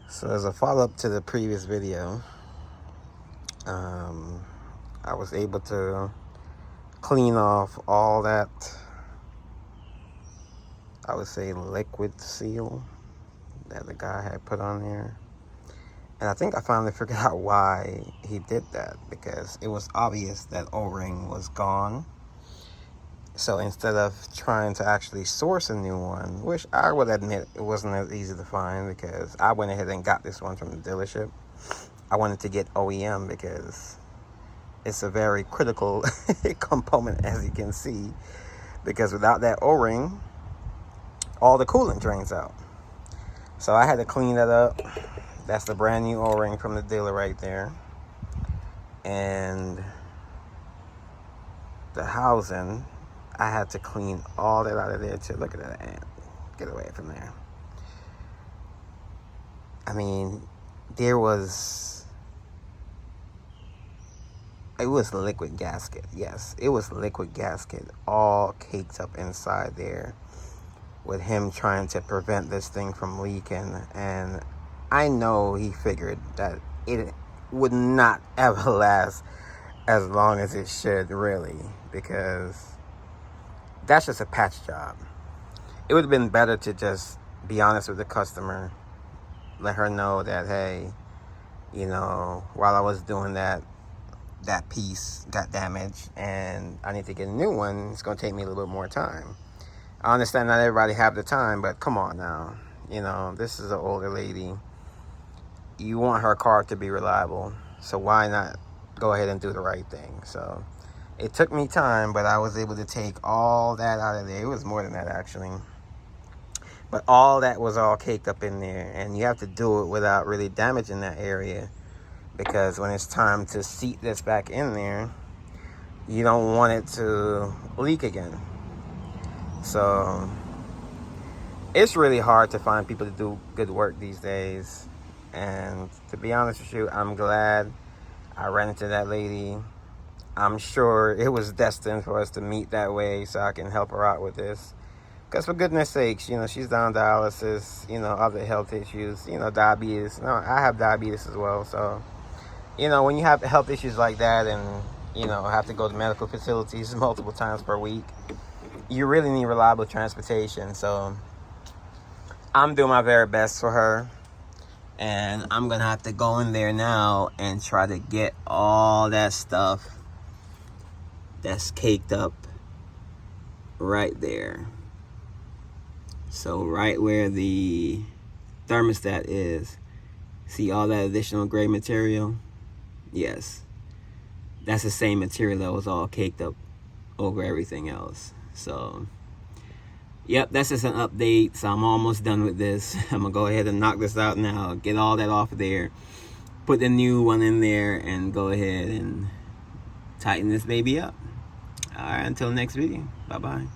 So as a follow-up to the previous video, I was able to clean off all that, I would say, liquid seal that the guy had put on there. And I think I finally figured out why he did that, because it was obvious that O-ring was gone. So instead of trying to actually source a new one, which I would admit it wasn't as easy to find, because I went ahead and got this one from the dealership. I wanted to get OEM because it's a very critical component, as you can see, because without that O-ring, all the coolant drains out. So I had to clean that up. That's the brand new O-ring from the dealer right there. And the housing, I had to clean all that out of there too. Look at that ant. Get away from there. I mean, it was liquid gasket. Yes, it was liquid gasket all caked up inside there, with him trying to prevent this thing from leaking. And I know he figured that it would not ever last as long as it should, really, because that's just a patch job. It would have been better to just be honest with the customer, let her know that, hey, while I was doing that piece got damaged and I need to get a new one. It's going to take me a little bit more time. I understand not everybody have the time, but come on now. This is an older lady. You want her car to be reliable, so why not go ahead and do the right thing? So it took me time, but I was able to take all that out of there. It was more than that, actually. But all that was all caked up in there, and you have to do it without really damaging that area, because when it's time to seat this back in there, you don't want it to leak again. So it's really hard to find people to do good work these days. And to be honest with you, I'm glad I ran into that lady. I'm sure it was destined for us to meet that way, so I can help her out with this. Because for goodness sakes, she's on dialysis, other health issues, diabetes. No, I have diabetes as well. So, when you have health issues like that and, have to go to medical facilities multiple times per week, you really need reliable transportation. So I'm doing my very best for her. And I'm going to have to go in there now and try to get all that stuff that's caked up right there. So right where the thermostat is, see all that additional gray material? Yes. That's the same material that was all caked up over everything else. So, yep, that's just an update. So I'm almost done with this. I'm going to go ahead and knock this out now. Get all that off of there. Put the new one in there and go ahead and tighten this baby up. All right, until next video. Bye-bye.